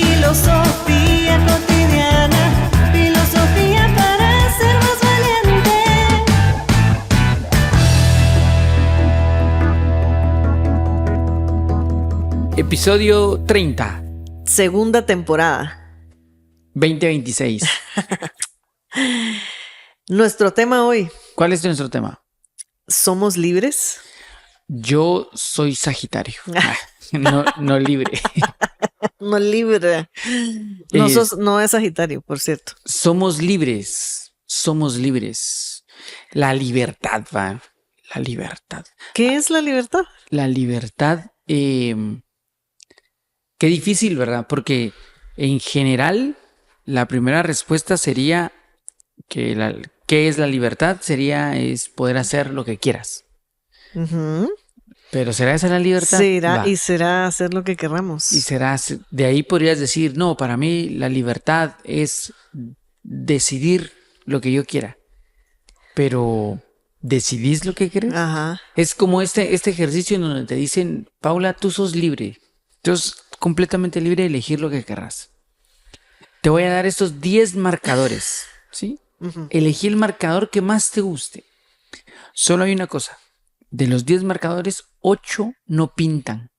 Filosofía cotidiana, filosofía para ser más valiente. Episodio 30, Segunda temporada. 2026. Nuestro tema hoy, ¿Cuál es nuestro tema? ¿somos libres? Yo soy Sagitario. No libre. No libre. No es Sagitario, por cierto. Somos libres. Somos libres. La libertad, va. La libertad. ¿Qué es la libertad? La libertad. Qué difícil, ¿verdad? Porque en general, la primera respuesta sería que ¿qué es la libertad? Es poder hacer lo que quieras. Ujú. Pero ¿será esa la libertad? Va. Será hacer lo que queramos. Y de ahí podrías decir, no, para mí la libertad es decidir lo que yo quiera. Pero, ¿decidís lo que querés? Ajá. Es como este ejercicio en donde te dicen, Paula, tú sos libre. Tú sos completamente libre de elegir lo que querrás. Te voy a dar estos 10 marcadores, ¿sí? Ujú. Elegí el marcador que más te guste. Solo hay una cosa. De los 10 marcadores, 8 no pintan.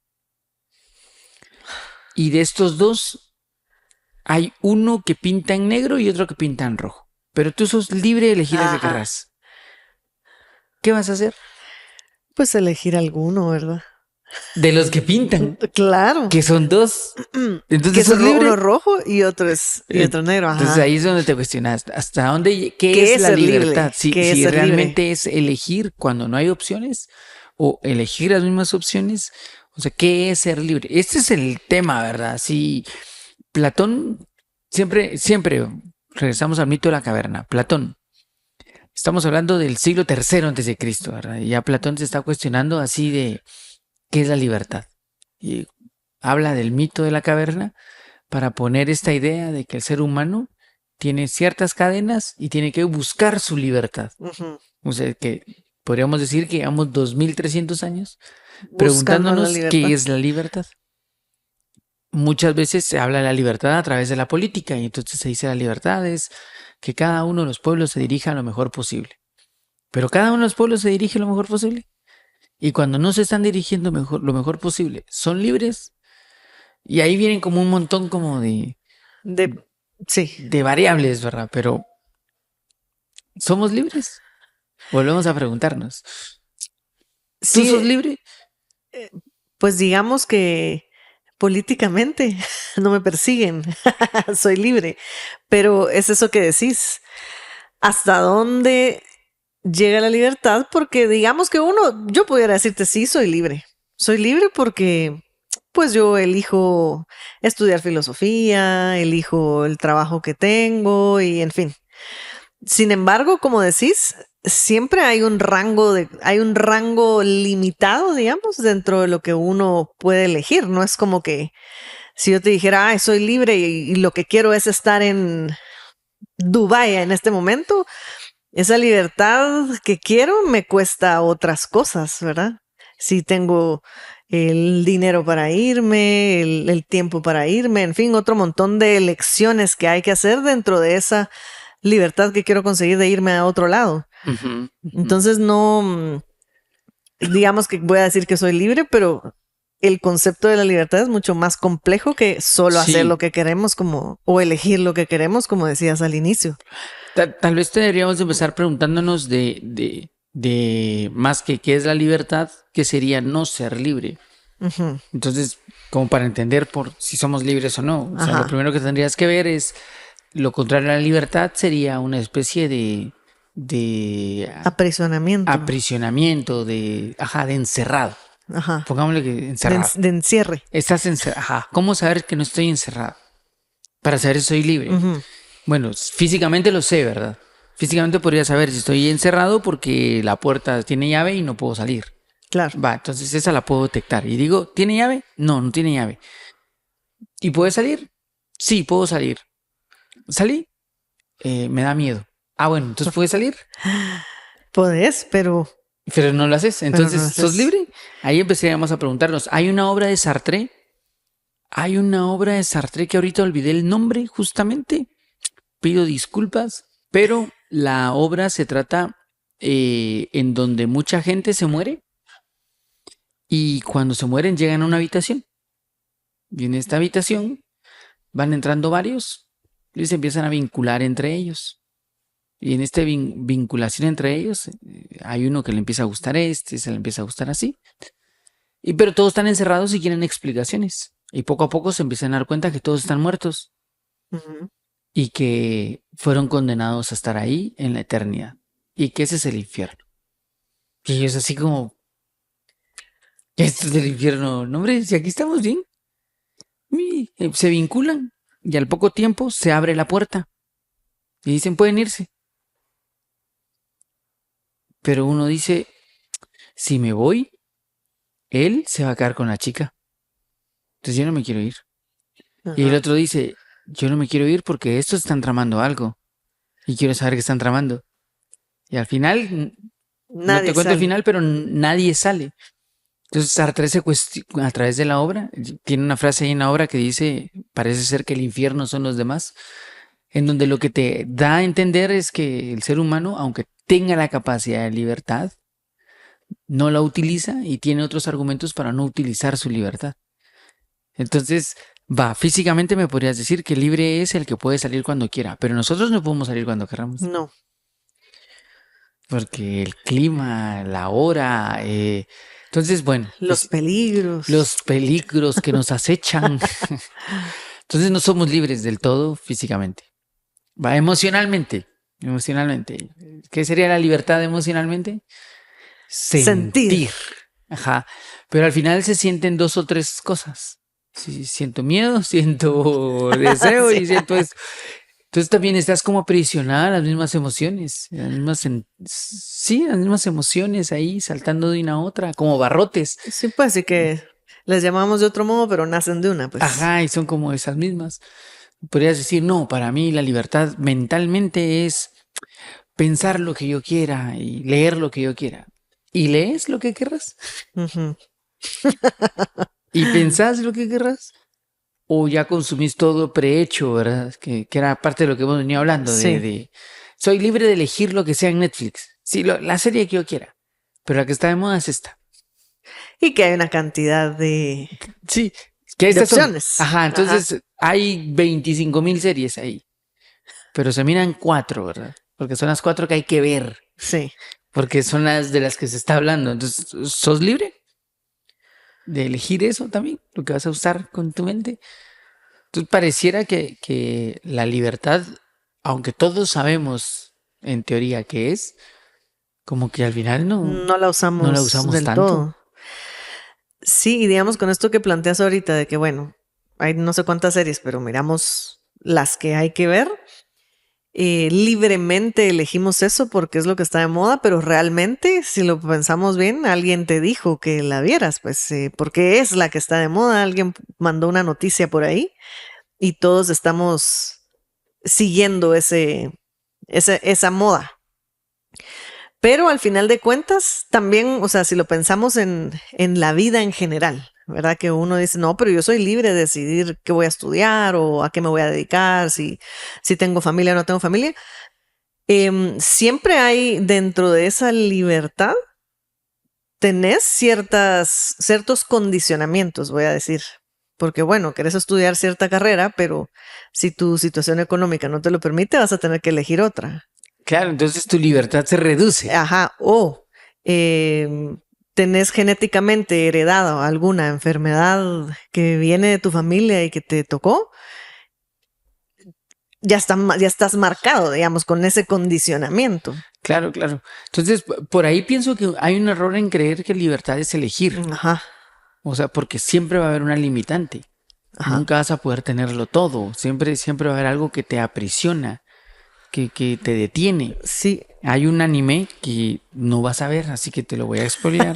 Y de estos 2, hay uno que pinta en negro y otro que pinta en rojo. Pero tú sos libre de elegir lo que Ajá. querrás. ¿Qué vas a hacer? Pues elegir alguno, ¿verdad? De los que pintan, Claro. que son 2. Que Entonces es sos libre. uno rojo y otro negro. Ajá. Entonces ahí es donde te cuestionas. ¿Hasta dónde? ¿Qué ¿Qué es es la ser libre? libertad? ¿Qué es Si ser realmente es elegir cuando no hay opciones o elegir las mismas opciones. O sea, ¿qué es ser libre? Este es el tema, ¿verdad? Si Platón, siempre regresamos al mito de la caverna. Platón. Estamos hablando del siglo III antes de Cristo, ¿verdad? Y ya Platón se está cuestionando así de qué es la libertad. Y habla del mito de la caverna para poner esta idea de que el ser humano tiene ciertas cadenas y tiene que buscar su libertad. Ujú. O sea, que podríamos decir que llevamos 2300 años Buscando preguntándonos la libertad. qué es la libertad. Muchas veces se habla de la libertad a través de la política y entonces se dice la libertad es que cada uno de los pueblos se dirija lo mejor posible. Pero cada uno de los pueblos se dirige lo mejor posible. Y cuando no se están dirigiendo lo mejor posible, son libres. Y ahí vienen como un montón como Sí. de variables, ¿verdad? Pero ¿somos libres? Volvemos a preguntarnos. ¿Tú Sí, sos libre? pues digamos que políticamente no me persiguen, soy libre, pero es eso que decís, ¿hasta dónde llega la libertad? Porque digamos que yo pudiera decirte sí, soy libre porque pues yo elijo estudiar filosofía, elijo el trabajo que tengo y en fin. Sin embargo, como decís, siempre hay un rango limitado, digamos, dentro de lo que uno puede elegir. No es como que si yo te dijera, ay, soy libre y lo que quiero es estar en Dubái en este momento, esa libertad que quiero me cuesta otras cosas, ¿verdad? Si tengo el dinero para irme, el tiempo para irme, en fin, otro montón de elecciones que hay que hacer dentro de esa libertad que quiero conseguir de irme a otro lado. Ujú, ujú. Entonces no, digamos que voy a decir que soy libre, pero el concepto de la libertad es mucho más complejo que solo Sí. hacer lo que queremos o elegir lo que queremos, como decías al inicio. Tal vez deberíamos empezar preguntándonos de más que qué es la libertad, qué sería no ser libre. Ujú. Entonces, como para entender por si somos libres o no. O sea, Ajá. lo primero que tendrías que ver es lo contrario a la libertad sería una especie de Aprisionamiento. aprisionamiento, de encerrado. Ajá. Pongámosle que encerrado. De encierre. Estás encerrado. Ajá. ¿Cómo saber que no estoy encerrado? Para saber si soy libre. Ujú. Bueno, físicamente lo sé, ¿verdad? Físicamente podría saber si estoy encerrado porque la puerta tiene llave y no puedo salir. Claro. Va, entonces esa la puedo detectar. Y digo, ¿tiene llave? No, no tiene llave. ¿Y puede salir? Sí, puedo salir. ¿Salí? Me da miedo. Ah, bueno, entonces puede salir. Podés, pero Pero no lo haces. Pero Entonces, no lo ¿sos haces. libre? Ahí empezaríamos a preguntarnos. Hay una obra de Sartre. Hay una obra de Sartre que ahorita olvidé el nombre, justamente. Pido disculpas. Pero la obra se trata en donde mucha gente se muere. Y cuando se mueren llegan a una habitación. Y en esta habitación van entrando varios y se empiezan a vincular entre ellos. Y en esta vinculación entre ellos hay uno que le empieza a gustar se le empieza a gustar así. Pero todos están encerrados y quieren explicaciones. Y poco a poco se empiezan a dar cuenta que todos están muertos Ujú. y que fueron condenados a estar ahí en la eternidad. Y que ese es el infierno. Y ellos así como, esto es el infierno. No, hombre, si aquí estamos bien. Se vinculan y al poco tiempo se abre la puerta y dicen pueden irse. Pero uno dice, si me voy, él se va a quedar con la chica. Entonces yo no me quiero ir. Y el Ajá. otro dice, yo no me quiero ir porque estos están tramando algo y quiero saber qué están tramando. Y al final, no te Nadie cuento el sale. final, pero nadie sale. Entonces Sartre a través de la obra, tiene una frase ahí en la obra que dice, parece ser que el infierno son los demás, en donde lo que te da a entender es que el ser humano, aunque tenga la capacidad de libertad, no la utiliza y tiene otros argumentos para no utilizar su libertad. Entonces, físicamente me podrías decir que libre es el que puede salir cuando quiera, pero nosotros no podemos salir cuando queramos, No. porque el clima, la hora, entonces, bueno, Los peligros. los peligros que nos acechan. Entonces no somos libres del todo físicamente. Emocionalmente. Emocionalmente. ¿Qué sería la libertad emocionalmente? Sentir. Sentir. Ajá. Pero al final se sienten dos o tres cosas. Sí, siento miedo, siento deseo Sí. y siento esto. Entonces también estás como aprisionada a las mismas emociones, sí, las mismas emociones ahí saltando de una a otra, como barrotes. Sí, pues sí que les llamamos de otro modo, pero nacen de una, pues. Ajá, y son como esas mismas. Podrías decir, no, para mí la libertad mentalmente es pensar lo que yo quiera y leer lo que yo quiera. ¿Y lees lo que querrás? Ujú. ¿Y pensás lo que querrás? ¿O ya consumís todo prehecho, verdad? Que era parte de lo que hemos venido hablando, Sí. soy libre de elegir lo que sea en Netflix. Sí, la serie que yo quiera. Pero la que está de moda es esta. Y que hay una cantidad de Sí, que estas son. opciones. Ajá, Ajá. entonces hay 25.000 series ahí. Pero se miran 4, ¿verdad? Porque son las 4 que hay que ver. Sí. Porque son las de las que se está hablando. Entonces, ¿sos libre de elegir eso también? Lo que vas a usar con tu mente. Entonces, pareciera que la libertad, aunque todos sabemos en teoría que es, como que al final no No la la usamos usamos del tanto. todo. Sí, y digamos con esto que planteas ahorita de que, bueno, hay no sé cuántas series, pero miramos las que hay que ver. Libremente elegimos eso porque es lo que está de moda, pero realmente, si lo pensamos bien, alguien te dijo que la vieras, pues porque es la que está de moda, alguien mandó una noticia por ahí y todos estamos siguiendo esa moda. Pero al final de cuentas, también, o sea, si lo pensamos en la vida en general, ¿verdad? Que uno dice, no, pero yo soy libre de decidir qué voy a estudiar o a qué me voy a dedicar, si tengo familia o no tengo familia. Siempre hay dentro de esa libertad, tenés ciertos condicionamientos, voy a decir. Porque bueno, querés estudiar cierta carrera, pero si tu situación económica no te lo permite, vas a tener que elegir otra. Claro, entonces tu libertad se reduce. Ajá, o tenés genéticamente heredada alguna enfermedad que viene de tu familia y que te tocó, ya estás marcado, digamos, con ese condicionamiento. Claro, claro. Entonces, por ahí pienso que hay un error en creer que libertad es elegir. Ajá, O sea, porque siempre va a haber una limitante. ajá. Nunca vas a poder tenerlo todo. Siempre va a haber algo que te aprisiona, que te detiene. Sí, Hay un anime que no vas a ver, así que te lo voy a spoilear.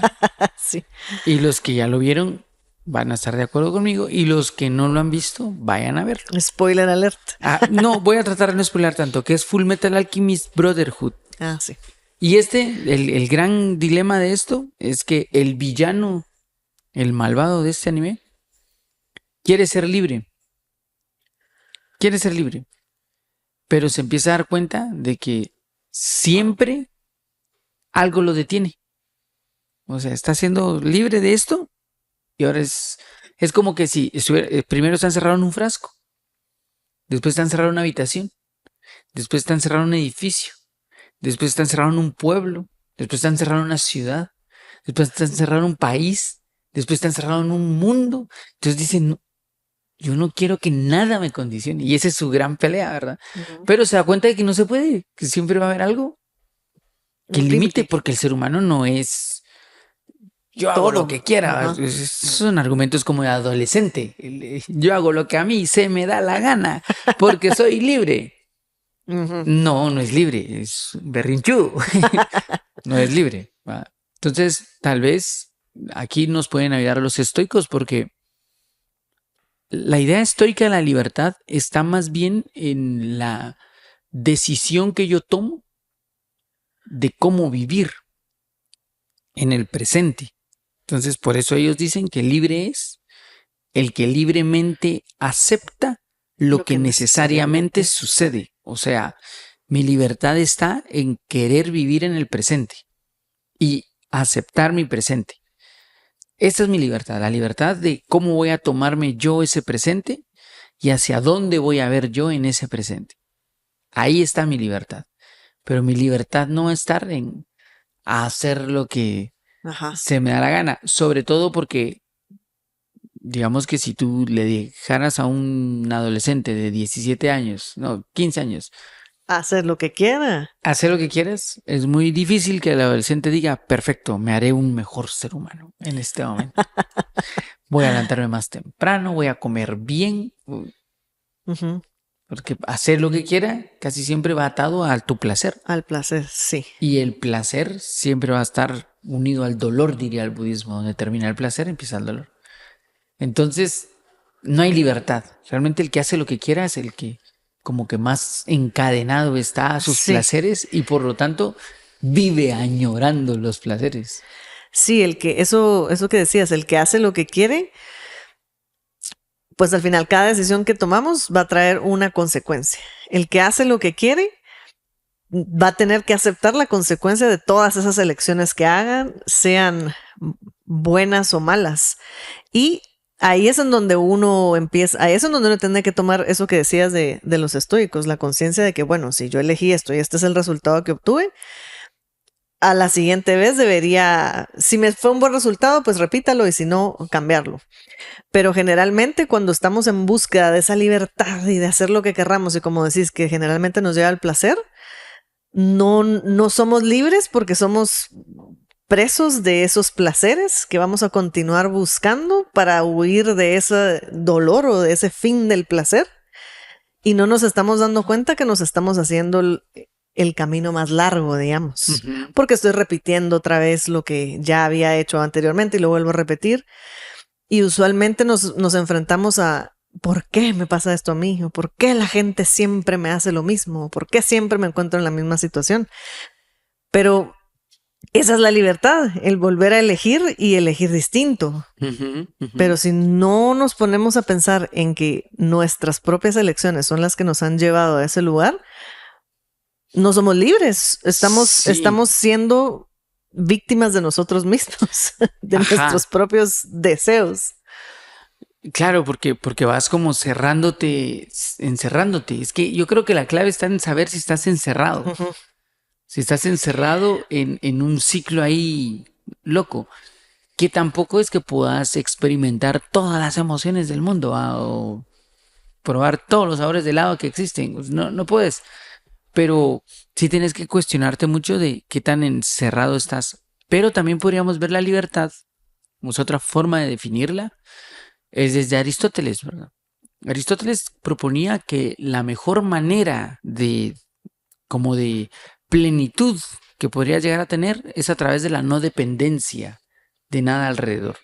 sí. Y los que ya lo vieron van a estar de acuerdo conmigo. Y los que no lo han visto, vayan a verlo. Spoiler alert. No, voy a tratar de no spoilear tanto, que es Full Metal Alchemist Brotherhood. Ah, sí. Y el gran dilema de esto es que el villano, el malvado de este anime, quiere ser libre. Quiere ser libre. Pero se empieza a dar cuenta de que siempre algo lo detiene. O sea, está siendo libre de esto y ahora es como que si primero está encerrado en un frasco, después está encerrado en una habitación, después está encerrado en un edificio, después está encerrado en un pueblo, después está encerrado en una ciudad, después está encerrado en un país, después está encerrado en un mundo. Entonces dice, "No, yo no quiero que nada me condicione". Y esa es su gran pelea, ¿verdad? Ujú. Pero se da cuenta de que no se puede, que siempre va a haber algo que Un limite, límite. porque el ser humano no es yo hago lo Todo. que quiera. Ajá. Son argumentos como de adolescente. Yo hago lo que a mí se me da la gana porque soy libre. Ujú. No, no es libre, es berrinchudo. No es libre. ¿Va? Entonces, tal vez aquí nos pueden ayudar los estoicos porque la idea estoica de la libertad está más bien en la decisión que yo tomo de cómo vivir en el presente. Entonces, por eso ellos dicen que libre es el que libremente acepta lo que necesariamente sucede. O sea, mi libertad está en querer vivir en el presente y aceptar mi presente. Esa es mi libertad, la libertad de cómo voy a tomarme yo ese presente y hacia dónde voy a ver yo en ese presente. Ahí está mi libertad. Pero mi libertad no va a estar en hacer lo que Ajá. se me da la gana, sobre todo porque digamos que si tú le dejaras a un adolescente de 17 años, no, 15 años, Hacer lo que quiera. hacer lo que quieras, es muy difícil que el adolescente diga, perfecto, me haré un mejor ser humano en este momento. Voy a levantarme más temprano, voy a comer bien, Ujú. porque hacer lo que quiera casi siempre va atado a tu placer. Al placer, sí. Y el placer siempre va a estar unido al dolor, diría el budismo. Donde termina el placer, empieza el dolor. Entonces, no hay libertad. Realmente el que hace lo que quiera es el que como que más encadenado está a sus Sí. placeres y por lo tanto vive añorando los placeres. Sí, eso que decías, el que hace lo que quiere, pues al final cada decisión que tomamos va a traer una consecuencia. El que hace lo que quiere va a tener que aceptar la consecuencia de todas esas elecciones que hagan, sean buenas o malas. Y ahí es en donde uno empieza, ahí es en donde uno tiene que tomar eso que decías de los estoicos, la conciencia de que, bueno, si yo elegí esto y este es el resultado que obtuve, a la siguiente vez debería, si me fue un buen resultado, pues repítalo y si no, cambiarlo. Pero generalmente cuando estamos en búsqueda de esa libertad y de hacer lo que querramos y como decís, que generalmente nos lleva al placer, no somos libres porque somos presos de esos placeres que vamos a continuar buscando para huir de ese dolor o de ese fin del placer. Y no nos estamos dando cuenta que nos estamos haciendo el camino más largo, digamos, porque estoy repitiendo otra vez lo que ya había hecho anteriormente y lo vuelvo a repetir. Y usualmente nos enfrentamos a ¿por qué me pasa esto a mí? ¿O por qué la gente siempre me hace lo mismo? ¿O por qué siempre me encuentro en la misma situación? Pero esa es la libertad, el volver a elegir y elegir distinto. Pero si no nos ponemos a pensar en que nuestras propias elecciones son las que nos han llevado a ese lugar, no somos libres. Sí. Estamos siendo víctimas de nosotros mismos, de Ajá. nuestros propios deseos. Claro, porque vas como encerrándote. Es que yo creo que la clave está en saber si estás encerrado. Ujú. Si estás encerrado en un ciclo ahí loco, que tampoco es que puedas experimentar todas las emociones del mundo, o probar todos los sabores de helado que existen. Pues no, no puedes. Pero sí tienes que cuestionarte mucho de qué tan encerrado estás. Pero también podríamos ver la libertad, es otra forma de definirla, es desde Aristóteles, ¿verdad? Aristóteles proponía que la mejor manera como de plenitud que podrías llegar a tener es a través de la no dependencia de nada alrededor.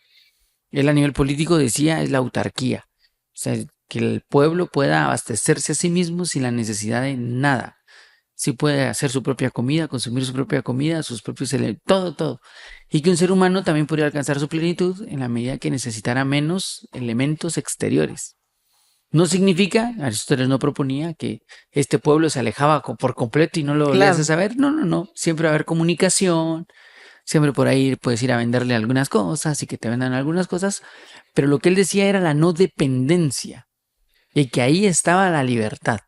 Él a nivel político decía es la autarquía, o sea, que el pueblo pueda abastecerse a sí mismo sin la necesidad de nada, si puede hacer su propia comida, consumir su propia comida, sus propios elementos, todo. Y que un ser humano también podría alcanzar su plenitud en la medida que necesitara menos elementos exteriores. No significa, Aristóteles no proponía que este pueblo se alejaba por completo y no lo volvías a Claro. saber. No, no, no. Siempre va a haber comunicación. Siempre por ahí puedes ir a venderle algunas cosas y que te vendan algunas cosas. Pero lo que él decía era la no dependencia. Y que ahí estaba la libertad.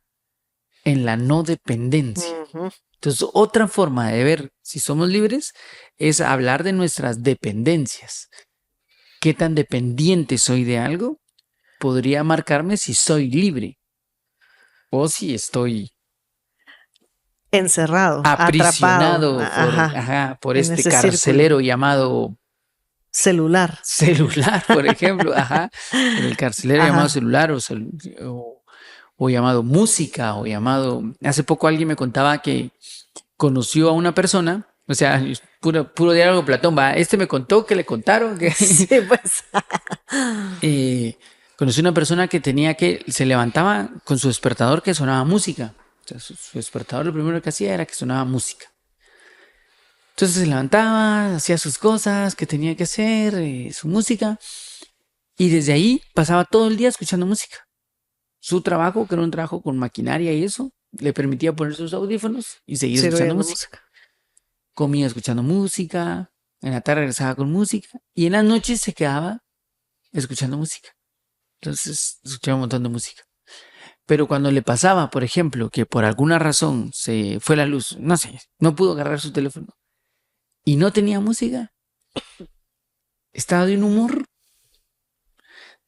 En la no dependencia. Ujú. Entonces, otra forma de ver si somos libres es hablar de nuestras dependencias. ¿Qué tan dependiente soy de algo? Podría marcarme si soy libre o si estoy Encerrado, atrapado, aprisionado por en este ese círculo carcelero llamado celular. celular, por ejemplo, por el carcelero llamado Ajá. celular o llamado música o llamado... Hace poco alguien me contaba que conoció a una persona, o sea, es puro diálogo de Platón, va, este me contó que le contaron que Sí, pues. conoció una persona que se levantaba con su despertador que sonaba música. O sea, su despertador lo primero que hacía era que sonaba música. Entonces se levantaba, hacía sus cosas que tenía que hacer, su música, y desde ahí pasaba todo el día escuchando música. Su trabajo, que era un trabajo con maquinaria y eso, le permitía poner sus audífonos y seguir Sigo escuchando oyendo música. Comía escuchando música, en la tarde regresaba con música, y en las noches se quedaba escuchando música. Entonces escuchaba un montón de música. Pero cuando le pasaba, por ejemplo, que por alguna razón se fue la luz, no sé, no pudo agarrar su teléfono y no tenía música, estaba de un humor,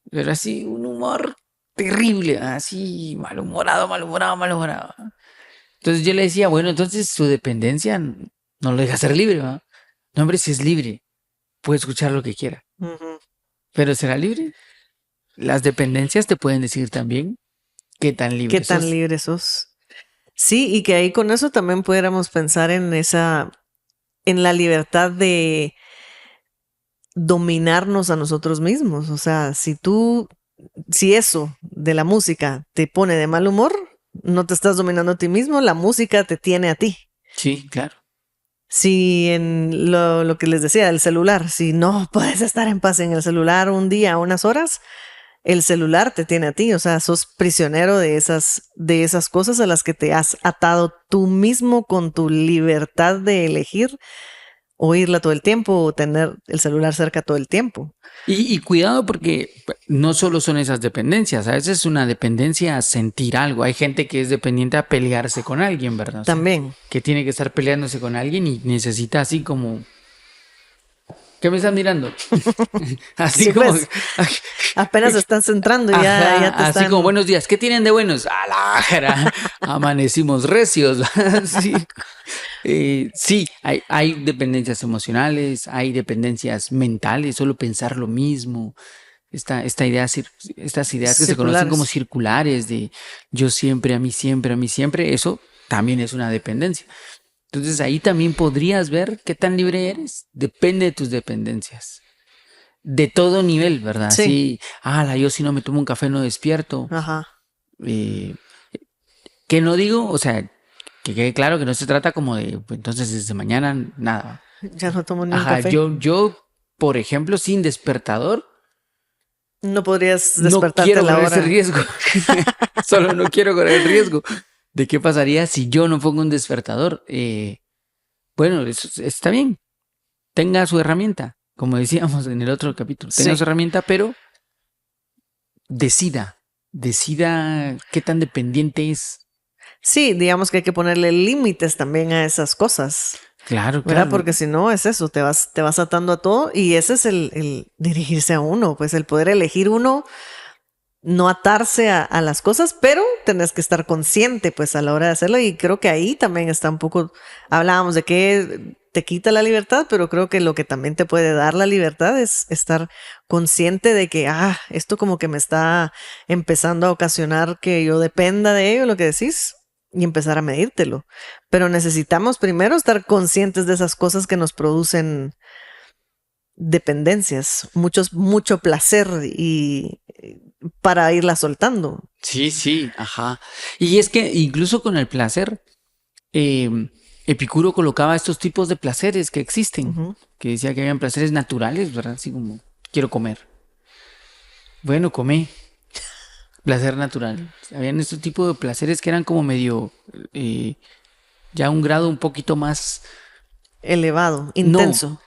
pero así, un humor terrible, así, malhumorado, malhumorado, malhumorado. Entonces yo le decía, bueno, entonces su dependencia no lo deja ser libre, ¿va? No, hombre, si es libre, puede escuchar lo que quiera, Ujú. pero ¿será libre? Las dependencias te pueden decir también qué tan ¿Qué libre tan sos. libre sos? Sí, y que ahí con eso también pudiéramos pensar en la libertad de dominarnos a nosotros mismos. O sea, si eso de la música te pone de mal humor, no te estás dominando a ti mismo, la música te tiene a ti. Sí, claro. Si en lo que les decía, el celular, si no puedes estar en paz en el celular un día, unas horas, el celular te tiene a ti, o sea, sos prisionero de esas cosas a las que te has atado tú mismo con tu libertad de elegir oírla todo el tiempo o tener el celular cerca todo el tiempo. Y cuidado porque no solo son esas dependencias, a veces es una dependencia a sentir algo. Hay gente que es dependiente a pelearse con alguien, ¿verdad? O sea, También. que tiene que estar peleándose con alguien y necesita así como... ¿Qué me están mirando? Así Sí, como... pues, apenas están centrando y ya te así están... como buenos días. ¿Qué tienen de buenos? A la jara, amanecimos recios. Sí, sí, hay dependencias emocionales, hay dependencias mentales, solo pensar lo mismo. Estas ideas que se conocen como circulares. circulares de yo siempre, a mí siempre, a mí siempre, eso también es una dependencia. Entonces ahí también podrías ver qué tan libre eres. Depende de tus dependencias. De todo nivel, ¿verdad? Sí, Sí, yo si no me tomo un café no despierto. ajá. Eh, ¿Qué no digo? O sea, que quede claro que no se trata como de, pues, entonces desde mañana nada. Ya no tomo ni un Ajá, café. yo, por ejemplo, sin despertador, No podrías no despertarte a quiero la correr ese hora. riesgo. Solo no quiero correr el riesgo de qué pasaría si yo no pongo un despertador. Bueno, eso está bien. Tenga su herramienta, como decíamos en el otro capítulo. Tenga Sí. su herramienta, pero decida qué tan dependiente es. Sí, digamos que hay que ponerle límites también a esas cosas, Claro, ¿verdad? claro. Porque si no es eso, te vas atando a todo y ese es el dirigirse a uno, pues el poder elegir uno, no atarse a las cosas, pero tenés que estar consciente pues a la hora de hacerlo y creo que ahí también está un poco, hablábamos de que te quita la libertad, pero creo que lo que también te puede dar la libertad es estar consciente de que, esto como que me está empezando a ocasionar que yo dependa de ello, lo que decís, y empezar a medírtelo. Pero necesitamos primero estar conscientes de esas cosas que nos producen dependencias, mucho placer y para irla soltando. Sí, sí, ajá. Y es que incluso con el placer, Epicuro colocaba estos tipos de placeres que existen, Ujú. que decía que habían placeres naturales, ¿verdad? Así como, quiero comer. Bueno, come, placer natural. Habían estos tipos de placeres que eran como medio, ya un grado un poquito más, Elevado, no, intenso.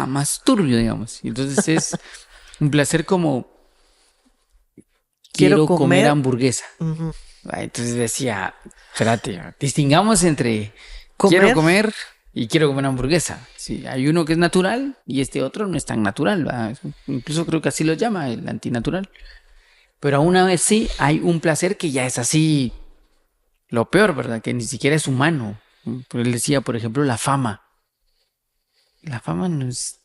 más turbio, digamos. Y entonces es un placer como, Quiero quiero comer comer. hamburguesa. Ujú. Entonces decía, espérate, distingamos entre quiero Comer. comer y quiero comer hamburguesa. Sí, hay uno que es natural y este otro no es tan natural, ¿verdad? Incluso creo que así lo llama, el antinatural. Pero aún a veces sí hay un placer que ya es así, lo peor, ¿verdad? Que ni siquiera es humano. Pero él decía, por ejemplo, la fama. La fama no es...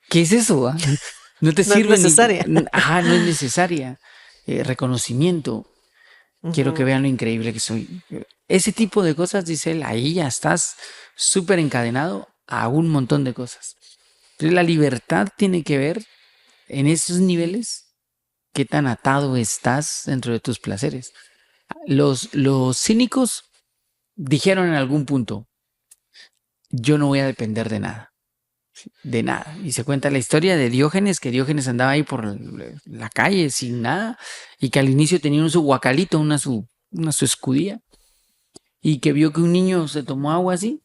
¿Qué es eso? ¿Ah? No te No es sirve ni... necesaria. Ajá, no es necesaria. Reconocimiento. Quiero que Ujú. vean lo increíble que soy. Ese tipo de cosas, dice él, ahí ya estás súper encadenado a un montón de cosas. Entonces la libertad tiene que ver en esos niveles qué tan atado estás dentro de tus placeres. Los cínicos dijeron en algún punto, yo no voy a depender de nada, de nada. Y se cuenta la historia de Diógenes, que Diógenes andaba ahí por la calle sin nada y que al inicio tenía un su guacalito, una su escudilla y que vio que un niño se tomó agua así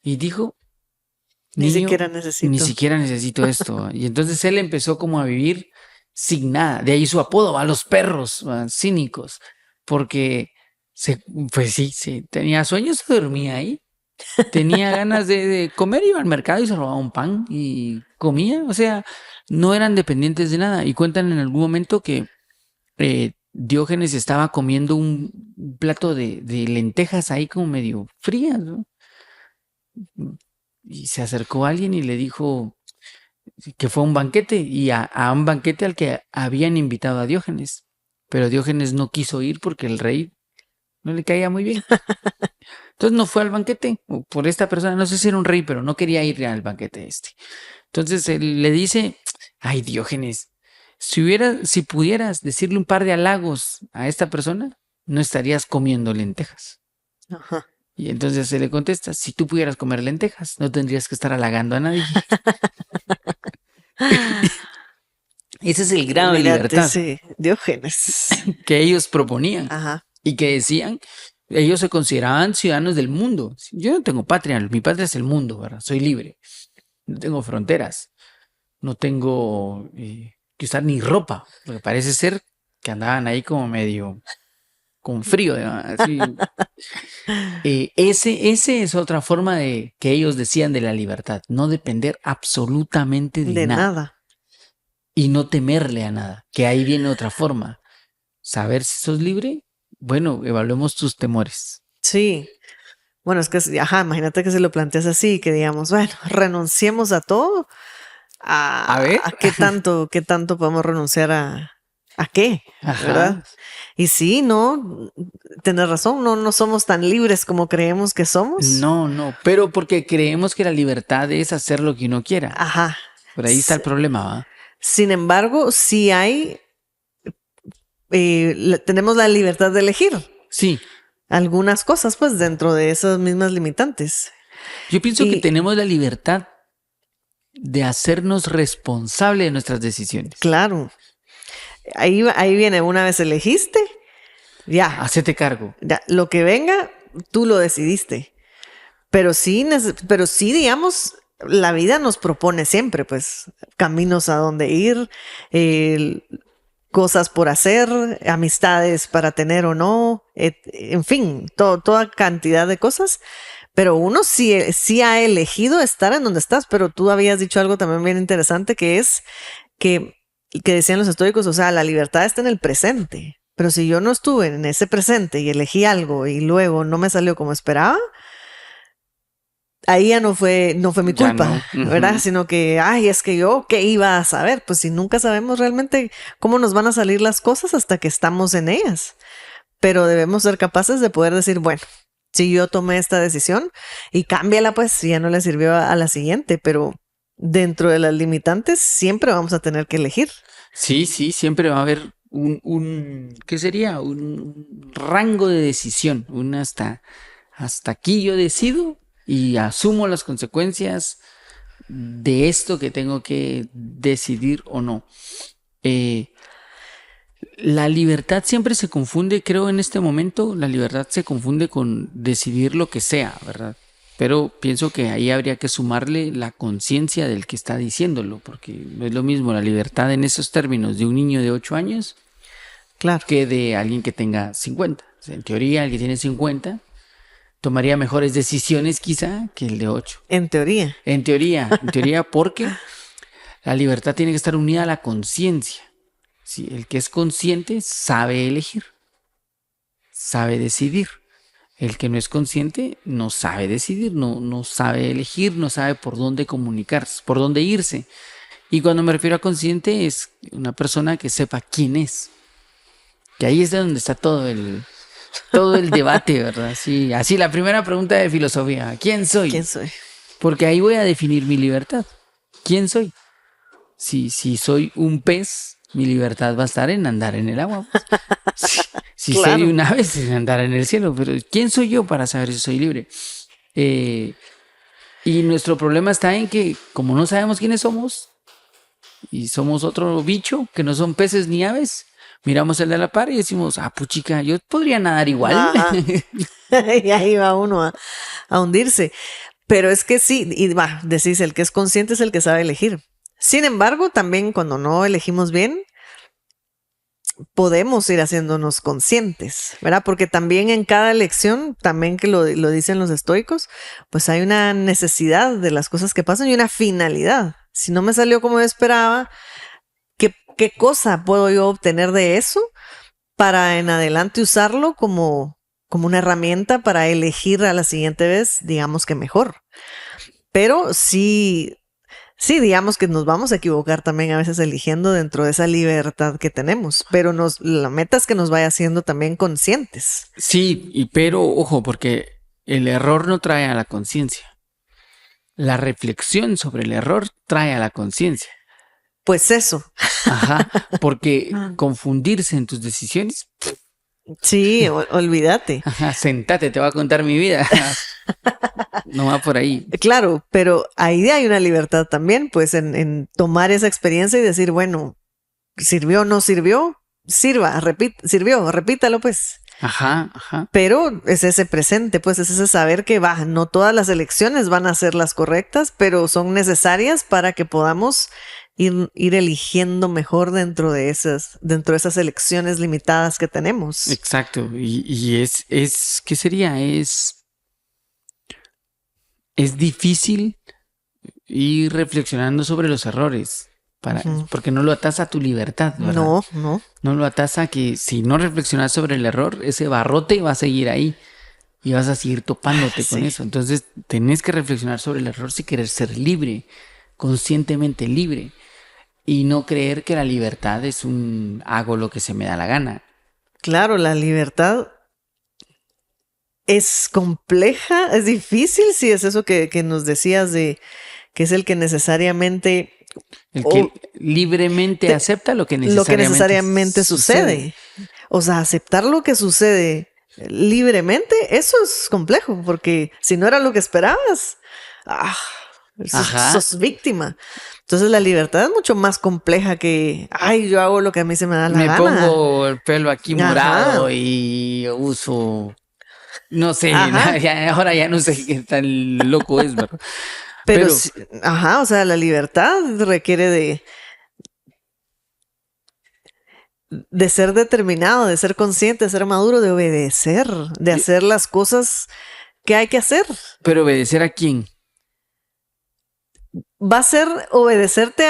y dijo, Ni niño, siquiera ni necesito. siquiera necesito esto. Y entonces él empezó como a vivir sin nada. De ahí su apodo, a los perros cínicos, porque pues sí, sí, tenía sueños, se dormía ahí. Tenía ganas de comer, iba al mercado y se robaba un pan y comía. O sea, no eran dependientes de nada. Y cuentan en algún momento que Diógenes estaba comiendo un plato de lentejas ahí como medio frías, ¿no? Y se acercó alguien y le dijo que fue a un banquete y a un banquete al que habían invitado a Diógenes. Pero Diógenes no quiso ir porque el rey no le caía muy bien. Entonces no fue al banquete por esta persona, no sé si era un rey, pero no quería ir al banquete este. Entonces él le dice, ay Diógenes, si pudieras decirle un par de halagos a esta persona, no estarías comiendo lentejas. Ajá. Y entonces se le contesta, si tú pudieras comer lentejas, no tendrías que estar halagando a nadie. Ese es el grado de Mírate libertad ese Diógenes. que ellos proponían Ajá. y que decían, ellos se consideraban ciudadanos del mundo. Yo no tengo patria, mi patria es el mundo, ¿verdad? Soy libre, no tengo fronteras, no tengo que usar ni ropa, porque parece ser que andaban ahí como medio con frío, ¿verdad? Así. Ese es otra forma de que ellos decían de la libertad, no depender absolutamente de De nada nada. y no temerle a nada, que ahí viene otra forma. Saber si sos libre, bueno, evaluemos tus temores. Sí. Bueno, es que, ajá, imagínate que se lo planteas así, que digamos, bueno, renunciemos a todo. A ver, Qué tanto podemos renunciar a qué? ajá, ¿Verdad? Y sí, no, tenés razón, no somos tan libres como creemos que somos. no, no, pero porque creemos que la libertad es hacer lo que uno quiera. Ajá. Por ahí está el S- problema, ¿va? Sin embargo, sí hay, tenemos la libertad de elegir Sí, algunas cosas, pues, dentro de esas mismas limitantes. yo pienso que Y tenemos la libertad de hacernos responsable de nuestras decisiones. claro, ahí viene, una vez elegiste, ya, Hacete cargo. ya, lo que venga, tú lo decidiste. Pero sí, digamos, la vida nos propone siempre, pues, caminos a donde ir, eh, cosas por hacer, amistades para tener o no, en fin, toda cantidad de cosas. Pero uno sí ha elegido estar en donde estás, pero tú habías dicho algo también bien interesante, que es que, que decían los estoicos, o sea, la libertad está en el presente. Pero si yo no estuve en ese presente y elegí algo y luego no me salió como esperaba, ahí ya no fue mi Ya culpa, no. ¿verdad? Ujú. Sino que, ay, es que yo, ¿qué iba a saber? Pues si nunca sabemos realmente cómo nos van a salir las cosas hasta que estamos en ellas. Pero debemos ser capaces de poder decir, bueno, si yo tomé esta decisión y cámbiala, pues si ya no le sirvió a la siguiente, pero dentro de las limitantes siempre vamos a tener que elegir. Sí, sí, siempre va a haber ¿qué sería? Un rango de decisión, hasta aquí yo decido y asumo las consecuencias de esto que tengo que decidir o no. La libertad siempre se confunde, creo en este momento, la libertad se confunde con decidir lo que sea, ¿verdad? Pero pienso que ahí habría que sumarle la conciencia del que está diciéndolo, porque no es lo mismo la libertad en esos términos de un niño de 8 años Claro. que de alguien que tenga 50. O sea, en teoría, el que tiene 50 tomaría mejores decisiones quizá que el de 8. En teoría. En teoría porque la libertad tiene que estar unida a la conciencia. Sí, el que es consciente sabe elegir, sabe decidir. El que no es consciente no sabe decidir, no sabe elegir, no sabe por dónde comunicarse, por dónde irse. Y cuando me refiero a consciente es una persona que sepa quién es. Que ahí es de donde está todo el debate, ¿verdad? Sí, así la primera pregunta de filosofía, ¿quién soy? ¿Quién soy? Porque ahí voy a definir mi libertad. ¿Quién soy? Si soy un pez, mi libertad va a estar en andar en el agua. Si Claro. soy un ave, es en andar en el cielo. Pero ¿quién soy yo para saber si soy libre? Y nuestro problema está en que, como no sabemos quiénes somos, y somos otro bicho, que no son peces ni aves, miramos el de la par y decimos, puchica, yo podría nadar igual. Ajá. Y ahí va uno a hundirse. Pero es que sí, y decís, el que es consciente es el que sabe elegir. Sin embargo, también cuando no elegimos bien, podemos ir haciéndonos conscientes, ¿verdad? Porque también en cada elección, también que lo dicen los estoicos, pues hay una necesidad de las cosas que pasan y una finalidad. Si no me salió como yo esperaba, ¿qué cosa puedo yo obtener de eso para en adelante usarlo como una herramienta para elegir a la siguiente vez, digamos que mejor? Pero sí, digamos que nos vamos a equivocar también a veces eligiendo dentro de esa libertad que tenemos, pero la meta es que nos vaya haciendo también conscientes. Sí, pero ojo, porque el error no trae a la conciencia. La reflexión sobre el error trae a la conciencia. Pues eso. Ajá, porque confundirse en tus decisiones. Sí, olvídate. Ajá, sentate, te voy a contar mi vida. No va por ahí. Claro, pero ahí hay una libertad también, pues en tomar esa experiencia y decir, bueno, ¿sirvió o no sirvió? Sirvió, repítalo pues. Ajá. Pero es ese presente, pues es ese saber que no todas las elecciones van a ser las correctas, pero son necesarias para que podamos ir eligiendo mejor dentro de esas elecciones limitadas que tenemos. Exacto. Y ¿qué sería? Es difícil ir reflexionando sobre los errores. Porque no lo atas a tu libertad, ¿verdad? No. No lo atas a que si no reflexionas sobre el error, ese barrote va a seguir ahí y vas a seguir topándote con eso. Entonces, tenés que reflexionar sobre el error si quieres ser libre, conscientemente libre, y no creer que la libertad es hago lo que se me da la gana. Claro, la libertad es compleja, es difícil, si es eso que nos decías de que es el que necesariamente... El que libremente acepta lo que necesariamente sucede. O sea, aceptar lo que sucede libremente, eso es complejo, porque si no era lo que esperabas, sos víctima. Entonces la libertad es mucho más compleja que, yo hago lo que a mí se me da la gana. Me pongo el pelo aquí morado y uso, no sé, ahora ya no sé qué tan loco es, ¿verdad? Pero o sea, la libertad requiere de ser determinado, de ser consciente, de ser maduro, de obedecer, de hacer las cosas que hay que hacer. ¿Pero obedecer a quién? Va a ser obedecerte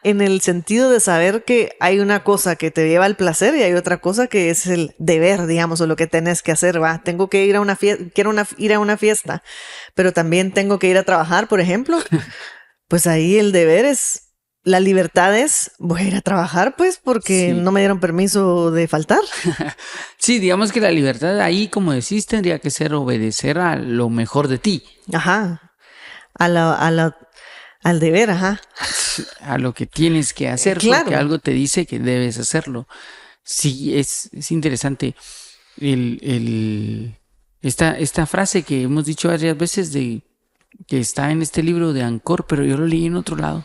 en el sentido de saber que hay una cosa que te lleva al placer y hay otra cosa que es el deber, digamos, o lo que tenés que hacer. Tengo que ir a una fiesta, ir a una fiesta, pero también tengo que ir a trabajar, por ejemplo. Pues ahí el deber es, la libertad es, voy a ir a trabajar, pues, porque no me dieron permiso de faltar. Sí, digamos que la libertad ahí, como decís, tendría que ser obedecer a lo mejor de ti. Ajá. Al deber, a lo que tienes que hacer, claro. Porque algo te dice que debes hacerlo. Sí, es interesante el Esta frase que hemos dicho varias veces de que está en este libro de Ancor, pero yo lo leí en otro lado.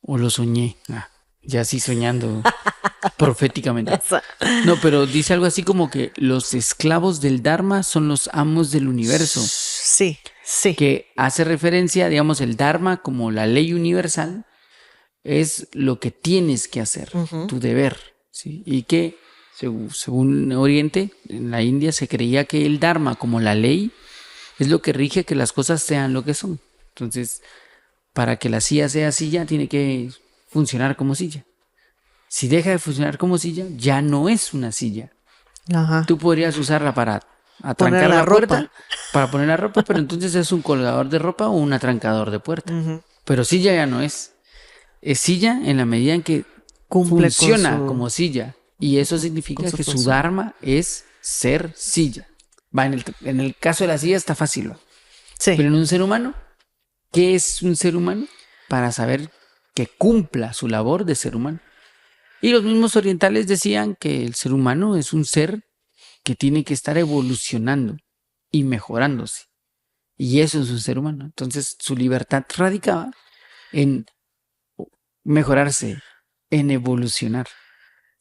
O lo soñé. Ya sí soñando proféticamente. Esa- No, pero dice algo así como que los esclavos del Dharma son los amos del universo. Sí, sí. Que hace referencia, digamos, el Dharma como la ley universal es lo que tienes que hacer, Ujú. tu deber, ¿sí? Y que según Oriente, en la India se creía que el Dharma como la ley es lo que rige que las cosas sean lo que son. Entonces, para que la silla sea silla, tiene que funcionar como silla. Si deja de funcionar como silla, ya no es una silla. Ajá. Tú podrías usarla para Poner atrancar la la puerta, ropa. para poner la ropa, pero entonces es un colgador de ropa o un atrancador de puerta. Ujú. Pero silla ya no es. Es silla en la medida en que Cumple funciona con su, como silla. Y eso significa con su que su función. dharma es ser silla. Va, en el caso de la silla está fácil, ¿va? Sí. Pero en un ser humano, ¿qué es un ser humano? Para saber que cumpla su labor de ser humano. Y los mismos orientales decían que el ser humano es un ser que tiene que estar evolucionando y mejorándose. Y eso es un ser humano. Entonces su libertad radicaba en mejorarse, en evolucionar.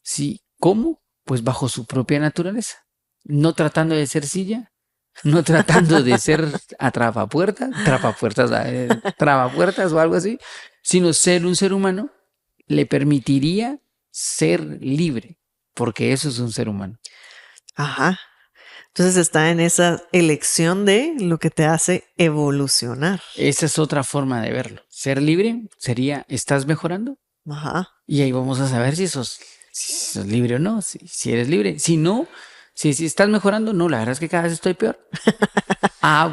¿Sí? ¿Cómo? Pues bajo su propia naturaleza. No tratando de ser silla, no tratando de ser tragapuertas o algo así, sino ser un ser humano le permitiría ser libre, porque eso es un ser humano. Ajá. Entonces está en esa elección de lo que te hace evolucionar. Esa es otra forma de verlo. Ser libre sería, ¿estás mejorando? Ajá. Y ahí vamos a saber si sos libre o no, si eres libre. Si no, si estás mejorando, no, la verdad es que cada vez estoy peor.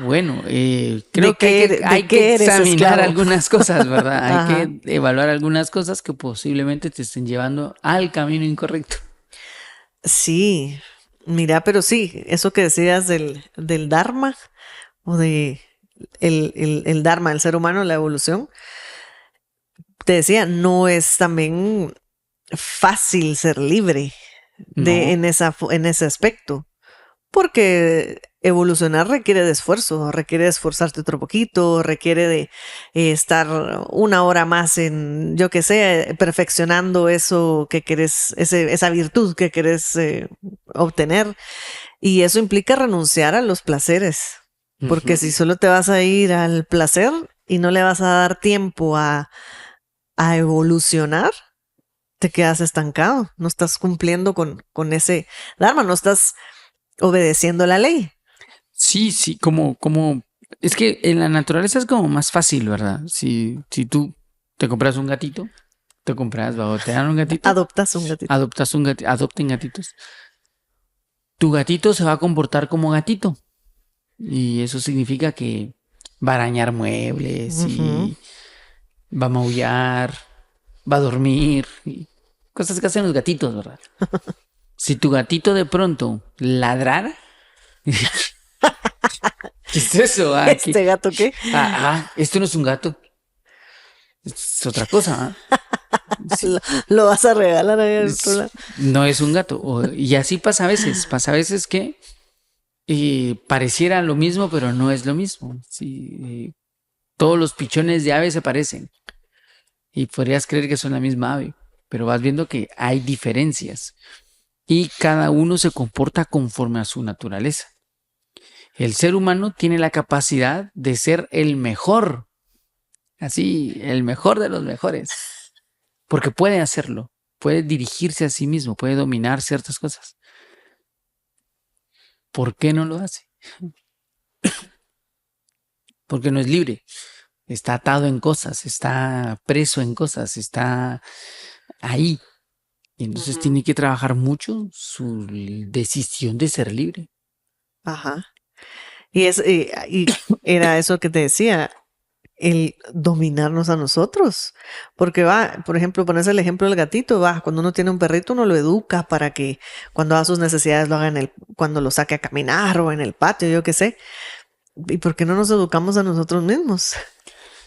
Bueno, creo ¿De que qué eres- hay de que qué eres examinar esclavo? algunas cosas, ¿verdad? Ajá. Hay que evaluar algunas cosas que posiblemente te estén llevando al camino incorrecto. Sí. Mira, pero sí, eso que decías del Dharma o de el Dharma, el ser humano, la evolución, te decía, no es también fácil ser libre No, en ese aspecto. Porque evolucionar requiere de esfuerzo, requiere de esforzarte otro poquito, requiere de estar una hora más en, yo qué sé, perfeccionando eso que querés, esa virtud que querés obtener. Y eso implica renunciar a los placeres. Porque ujú. si solo te vas a ir al placer y no le vas a dar tiempo a evolucionar, te quedas estancado. No estás cumpliendo con ese Dharma, no estás obedeciendo la ley. Sí, es que en la naturaleza es como más fácil, ¿verdad? Si tú te compras un gatito, o te dan un gatito, Adoptas un gatito. adopten gatitos. Tu gatito se va a comportar como gatito. Y eso significa que va a arañar muebles Ujú. y va a maullar, va a dormir, y cosas que hacen los gatitos, ¿verdad? Si tu gatito de pronto ladrara, ¿qué es eso? ¿Este gato qué? Esto no es un gato, es otra cosa, Sí, Lo vas a regalar ahí al otro lado. no es un gato. Y así pasa a veces que pareciera lo mismo, pero no es lo mismo. Sí, todos los pichones de ave se parecen y podrías creer que son la misma ave, pero vas viendo que hay diferencias y cada uno se comporta conforme a su naturaleza. El ser humano tiene la capacidad de ser el mejor, así, el mejor de los mejores, porque puede hacerlo, puede dirigirse a sí mismo, puede dominar ciertas cosas. ¿Por qué no lo hace? Porque no es libre. Está atado en cosas, está preso en cosas, está ahí. Y entonces tiene que trabajar mucho su decisión de ser libre. Ajá. Y era eso que te decía, el dominarnos a nosotros. Porque va, por ejemplo, pones el ejemplo del gatito, va, cuando uno tiene un perrito, uno lo educa para que cuando haga sus necesidades lo haga cuando lo saque a caminar o en el patio, yo qué sé. ¿Y por qué no nos educamos a nosotros mismos?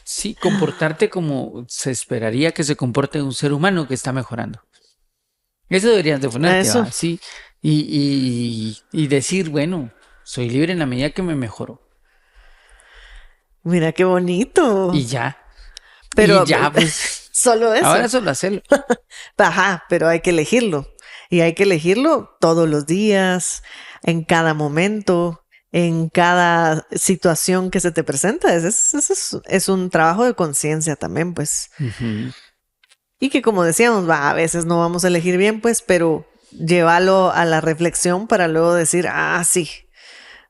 Sí, comportarte como se esperaría que se comporte un ser humano que está mejorando. Eso deberías de A ponerte, eso. ¿va? Sí. Y decir, bueno, Soy libre en la medida que me mejoro. Mira qué bonito. Y ya. Pero y ya, pues. solo eso. Ahora solo hacerlo. Ajá, pero hay que elegirlo. Y hay que elegirlo todos los días, en cada momento, en cada situación que se te presenta. Es un trabajo de conciencia también, pues. Ujú. Y que como decíamos, a veces no vamos a elegir bien, pues, pero llévalo a la reflexión para luego decir, sí,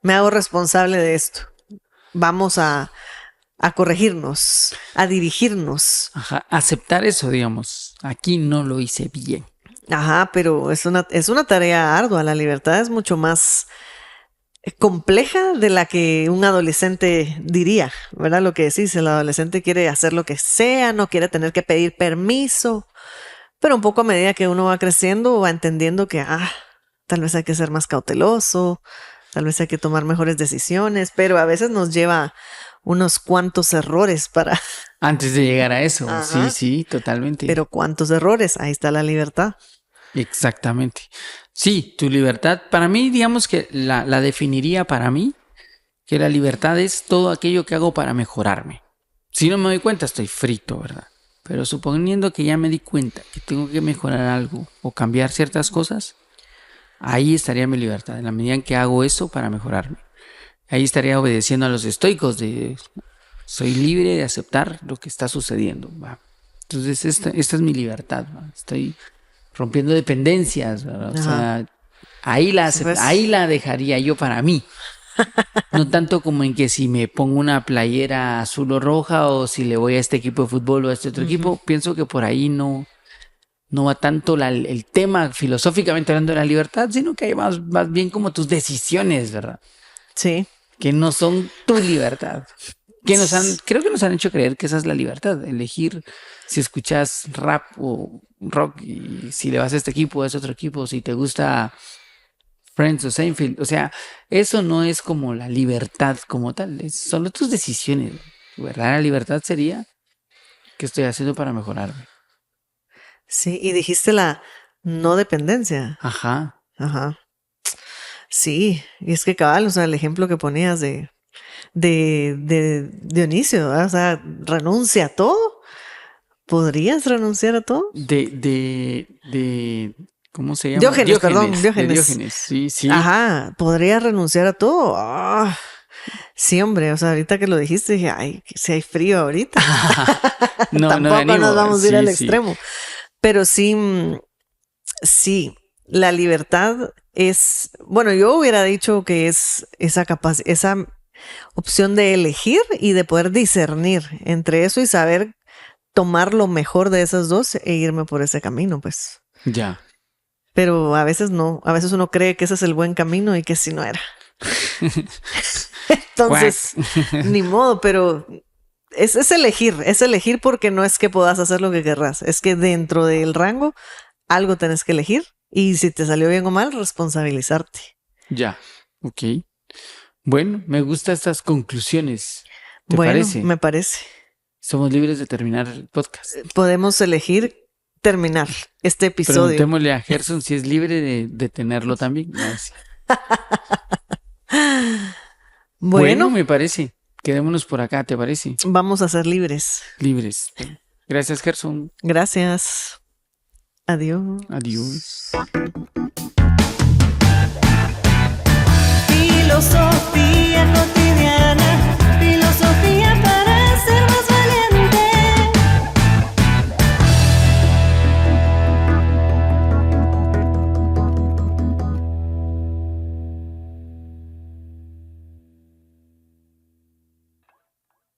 me hago responsable de esto. Vamos a corregirnos, a dirigirnos. Ajá. Aceptar eso, digamos. Aquí no lo hice bien. Ajá, pero es una tarea ardua. La libertad es mucho más compleja de la que un adolescente diría, ¿verdad? Lo que decís, el adolescente quiere hacer lo que sea, no quiere tener que pedir permiso, pero un poco a medida que uno va creciendo, va entendiendo que, tal vez hay que ser más cauteloso, tal vez hay que tomar mejores decisiones, pero a veces nos lleva unos cuantos errores para... Antes de llegar a eso. Ajá. Sí, totalmente. Pero cuántos errores, ahí está la libertad. Exactamente. Sí, tu libertad, para mí, digamos que la definiría para mí, que la libertad es todo aquello que hago para mejorarme. Si no me doy cuenta, estoy frito, ¿verdad? Pero suponiendo que ya me di cuenta que tengo que mejorar algo o cambiar ciertas cosas, ahí estaría mi libertad, en la medida en que hago eso para mejorarme. Ahí estaría obedeciendo a los estoicos de soy libre de aceptar lo que está sucediendo, ¿va? Entonces esta es mi libertad, ¿va? Estoy rompiendo dependencias, ¿verdad? O sea, ahí la dejaría yo para mí. No tanto como en que si me pongo una playera azul o roja o si le voy a este equipo de fútbol o a este otro equipo, pienso que por ahí no va tanto el tema filosóficamente hablando de la libertad, sino que hay más bien como tus decisiones, ¿verdad? Sí. Que no son tu libertad. Creo que nos han hecho creer que esa es la libertad, elegir si escuchas rap o rock y si le vas a este equipo o a ese otro equipo, si te gusta Friends o Seinfeld. O sea, eso no es como la libertad como tal, es solo tus decisiones. ¿Verdad? La libertad sería ¿qué estoy haciendo para mejorarme? Sí, y dijiste la no dependencia. Ajá. Ajá. Sí, y es que cabal, o sea, el ejemplo que ponías de Dionisio, ¿verdad? O sea, renuncia a todo. ¿Podrías renunciar a todo? ¿Cómo se llama? Diógenes, perdón, De Diógenes. Diógenes, sí. Ajá, ¿podrías renunciar a todo? Sí, hombre, o sea, ahorita que lo dijiste, dije, ay, que si hay frío ahorita. No, Tampoco de ánimo. nos vamos a ir al Sí. extremo. Pero sí, la libertad es, bueno, yo hubiera dicho que es esa opción de elegir y de poder discernir entre eso y saber tomar lo mejor de esas dos e irme por ese camino, pues. Ya. Pero a veces no, a veces uno cree que ese es el buen camino y que sí no era. Entonces, ni modo, pero es elegir porque no es que puedas hacer lo que querrás, es que dentro del rango algo tenés que elegir y si te salió bien o mal, responsabilizarte. Ya, ok. Bueno, me gustan estas conclusiones. ¿Te Bueno, parece? me parece. Somos libres de terminar el podcast. Podemos elegir terminar este episodio. Preguntémosle a Gerson si es libre de tenerlo también. Así. Bueno, me parece. Quedémonos por acá, ¿te parece? Vamos a ser libres. Libres. Gracias, Gerson. Gracias. Adiós. Adiós. Filosofía cotidiana.